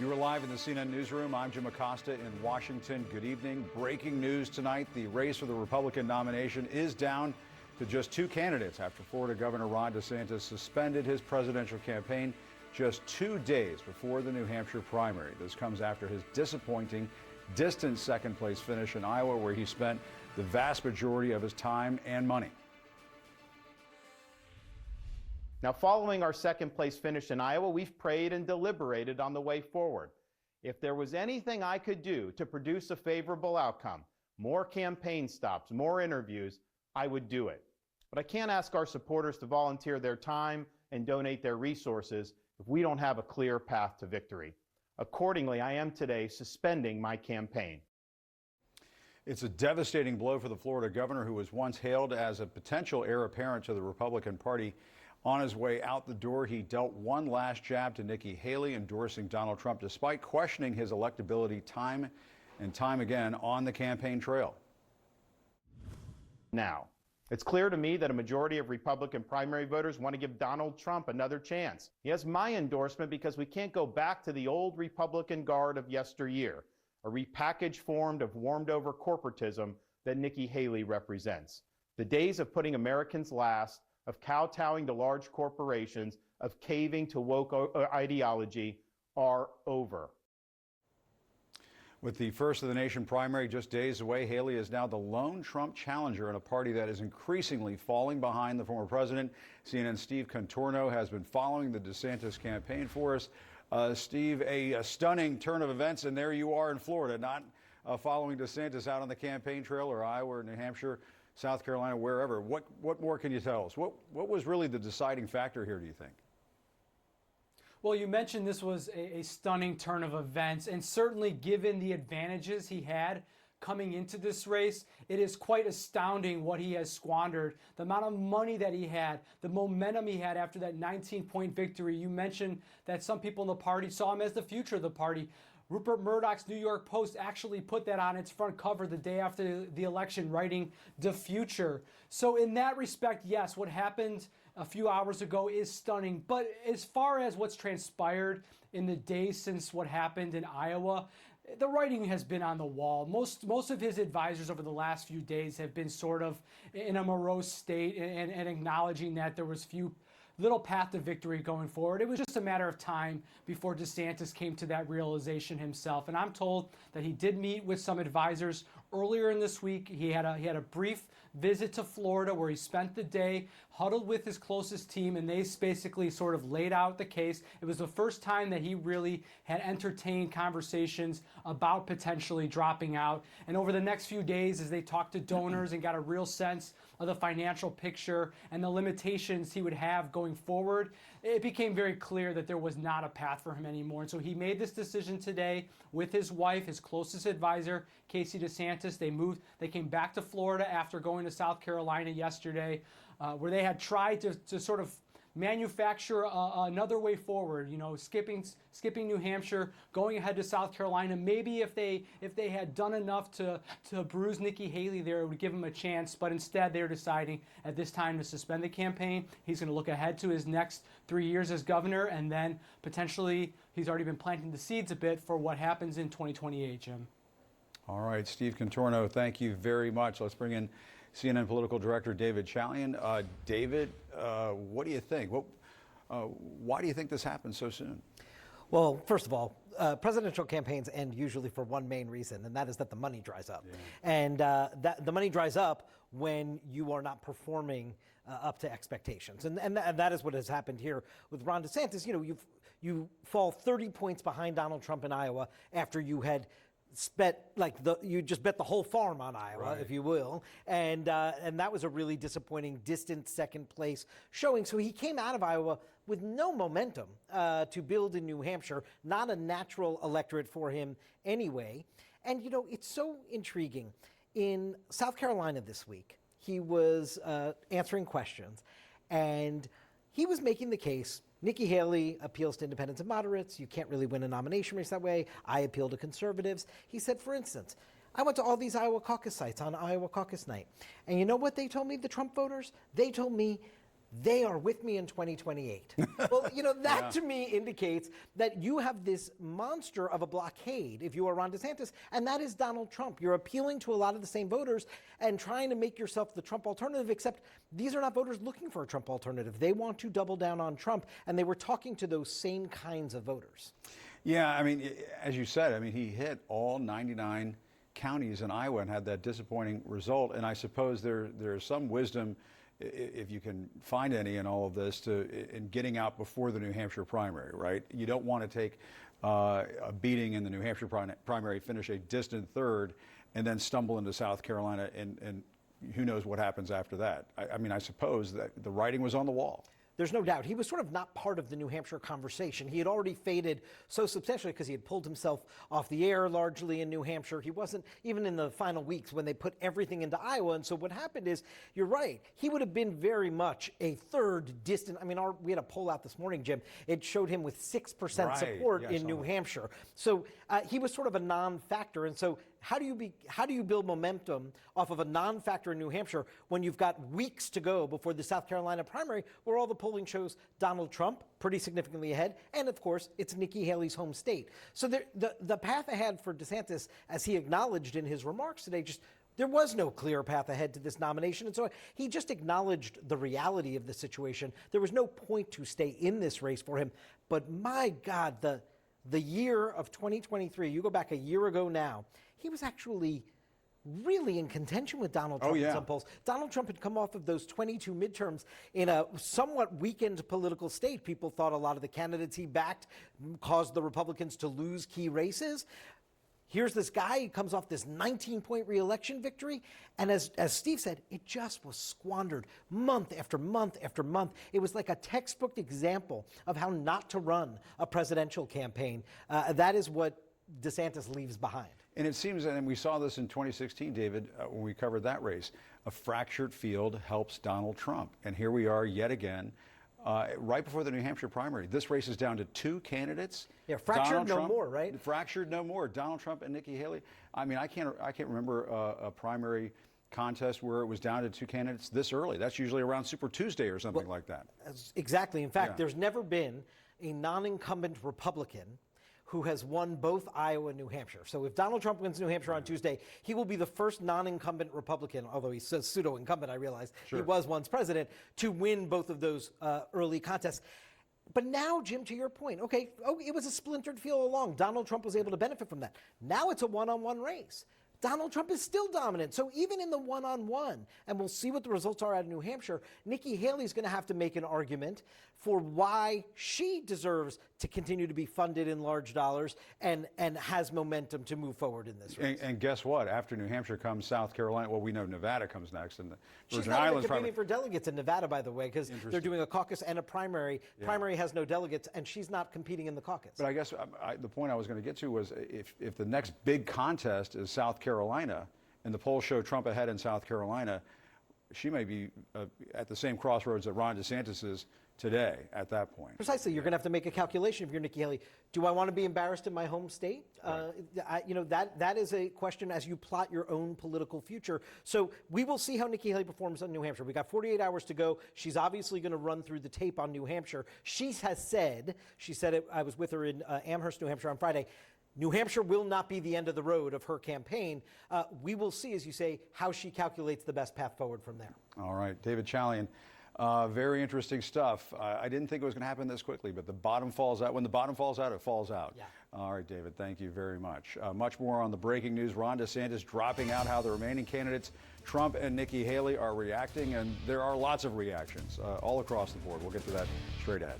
You are live in the CNN newsroom. I'm Jim Acosta in Washington. Good evening. Breaking news tonight. The race for the Republican nomination is down to just two candidates after Florida Governor Ron DeSantis suspended his presidential campaign just 2 days before the New Hampshire primary. This comes after his disappointing, distant second place finish in Iowa, where he spent the vast majority of his time and money. Now, following our second place finish in Iowa, we've prayed and deliberated on the way forward. If there was anything I could do to produce a favorable outcome, more campaign stops, more interviews, I would do it. But I can't ask our supporters to volunteer their time and donate their resources if we don't have a clear path to victory. Accordingly, I am today suspending my campaign. It's a devastating blow for the Florida governor, who was once hailed as a potential heir apparent to the Republican Party. On his way out the door, he dealt one last jab to Nikki Haley, endorsing Donald Trump, despite questioning his electability time and time again on the campaign trail. Now, it's clear to me that a majority of Republican primary voters want to give Donald Trump another chance. He has my endorsement because we can't go back to the old Republican guard of yesteryear, a repackaged form of warmed-over corporatism that Nikki Haley represents. The days of putting Americans last, of kowtowing to large corporations, of caving to woke ideology are over. With the first of the nation primary just days away, Haley is now the lone Trump challenger in a party that is increasingly falling behind the former president. CNN's Steve Contorno has been following the DeSantis campaign for us. Steve, a stunning turn of events, and there you are in Florida, not following DeSantis out on the campaign trail, or Iowa or New Hampshire, South Carolina, wherever. What more can you tell us? What was really the deciding factor here, do you think? Well, you mentioned this was a stunning turn of events, and certainly given the advantages he had coming into this race, it is quite astounding what he has squandered. The amount of money that he had, the momentum he had after that 19-point victory. You mentioned that some people in the party saw him as the future of the party. Rupert Murdoch's New York Post actually put that on its front cover the day after the election, writing "the future." So in that respect, yes, what happened a few hours ago is stunning. But as far as what's transpired in the days since what happened in Iowa, the writing has been on the wall. Most of his advisors over the last few days have been sort of in a morose state and acknowledging that there was little path to victory going forward. It was just a matter of time before DeSantis came to that realization himself. And I'm told that he did meet with some advisors earlier in this week. He had a brief visit to Florida where he spent the day huddled with his closest team, and they basically sort of laid out the case. It was the first time that he really had entertained conversations about potentially dropping out. And over the next few days, as they talked to donors and got a real sense of the financial picture and the limitations he would have going forward, it became very clear that there was not a path for him anymore. And so he made this decision today with his wife, his closest advisor, Casey DeSantis. They came back to Florida after going to South Carolina yesterday, where they had tried to sort of manufacture another way forward, skipping New Hampshire, going ahead to South Carolina. Maybe if they had done enough to bruise Nikki Haley there, it would give him a chance. But instead, they're deciding at this time to suspend the campaign. He's going to look ahead to his next 3 years as governor, and then potentially he's already been planting the seeds a bit for what happens in 2028, Jim. All right, Steve Contorno, thank you very much. Let's bring in CNN political director David Chalian. David, what do you think? Why do you think this happened so soon? Well, first of all, presidential campaigns end usually for one main reason, and that is that the money dries up. Yeah. And the money dries up when you are not performing up to expectations. And that is what has happened here with Ron DeSantis. You fall 30 points behind Donald Trump in Iowa after you had you just bet the whole farm on Iowa, right, if you will, and that was a really disappointing, distant second place showing. So he came out of Iowa with no momentum to build in New Hampshire, not a natural electorate for him anyway. And it's so intriguing. In South Carolina this week, he was answering questions, and he was making the case. Nikki Haley appeals to independents and moderates. You can't really win a nomination race that way. I appeal to conservatives. He said, for instance, I went to all these Iowa caucus sites on Iowa caucus night. And you know what they told me, the Trump voters? They told me they are with me in 2028. Well, that to me indicates that you have this monster of a blockade if you are Ron DeSantis, and that is Donald Trump. You're appealing to a lot of the same voters and trying to make yourself the Trump alternative, except these are not voters looking for a Trump alternative. They want to double down on Trump, and they were talking to those same kinds of voters. Yeah, I mean, as you said, I mean, he hit all 99 counties in Iowa and had that disappointing result. And I suppose there's some wisdom, if you can find any in all of this, in getting out before the New Hampshire primary, right? You don't want to take a beating in the New Hampshire primary, finish a distant third, and then stumble into South Carolina, and who knows what happens after that. I mean, I suppose that the writing was on the wall. There's no doubt. He was sort of not part of the New Hampshire conversation. He had already faded so substantially because he had pulled himself off the air largely in New Hampshire. He wasn't even in the final weeks when they put everything into Iowa. And so what happened is, you're right, he would have been very much a third distant. I mean, we had a poll out this morning, Jim. It showed him with 6% support in New Hampshire. So he was sort of a non-factor. And so how do you build momentum off of a non-factor in New Hampshire when you've got weeks to go before the South Carolina primary, where all the polling shows Donald Trump pretty significantly ahead, and of course it's Nikki Haley's home state. So the path ahead for DeSantis, as he acknowledged in his remarks today, there was no clear path ahead to this nomination. And so he just acknowledged the reality of the situation. There was no point to stay in this race for him. But my God, the year of 2023, you go back a year ago now, he was actually really in contention with Donald Trump in some polls. Donald Trump had come off of those 22 midterms in a somewhat weakened political state. People thought a lot of the candidates he backed caused the Republicans to lose key races. Here's this guy, he comes off this 19-point re-election victory, and as Steve said, it just was squandered month after month after month. It was like a textbook example of how not to run a presidential campaign. That is what DeSantis leaves behind. And it seems, and we saw this in 2016, David, when we covered that race, a fractured field helps Donald Trump. And here we are yet again, right before the New Hampshire primary. This race is down to 2 candidates. Yeah, fractured no more, right? Fractured no more. Donald Trump and Nikki Haley. I mean, I can't remember a primary contest where it was down to 2 candidates this early. That's usually around Super Tuesday or something like that. Exactly. In fact, there's never been a non-incumbent Republican who has won both Iowa and New Hampshire. So if Donald Trump wins New Hampshire on Tuesday, he will be the first non-incumbent Republican, although he says pseudo-incumbent, I realize. He was once president, to win both of those early contests. But now, Jim, to your point, it was a splintered field along. Donald Trump was able to benefit from that. Now it's a one-on-one race. Donald Trump is still dominant. So even in the one-on-one, and we'll see what the results are out of New Hampshire, Nikki Haley's going to have to make an argument for why she deserves to continue to be funded in large dollars and has momentum to move forward in this race. And guess what? After New Hampshire comes South Carolina. Well, we know Nevada comes next. And the She's Virgin not Islands competing for delegates in Nevada, by the way, because they're doing a caucus and a primary. Primary has no delegates, and she's not competing in the caucus. But I guess the point I was going to get to was if the next big contest is South Carolina, and the polls show Trump ahead in South Carolina, she may be at the same crossroads that Ron DeSantis is today at that point. Precisely. You're going to have to make a calculation if you're Nikki Haley. Do I want to be embarrassed in my home state? That is a question as you plot your own political future. So we will see how Nikki Haley performs on New Hampshire. We got 48 hours to go. She's obviously going to run through the tape on New Hampshire. She said it, I was with her in Amherst, New Hampshire on Friday. New Hampshire will not be the end of the road of her campaign. We will see, as you say, how she calculates the best path forward from there. All right, David Chalian. Very interesting stuff. I didn't think it was going to happen this quickly, but the bottom falls out. When the bottom falls out, it falls out. Yeah. All right, David, thank you very much. Much more on the breaking news. Ron DeSantis dropping out, how the remaining candidates, Trump and Nikki Haley, are reacting, and there are lots of reactions all across the board. We'll get to that straight ahead.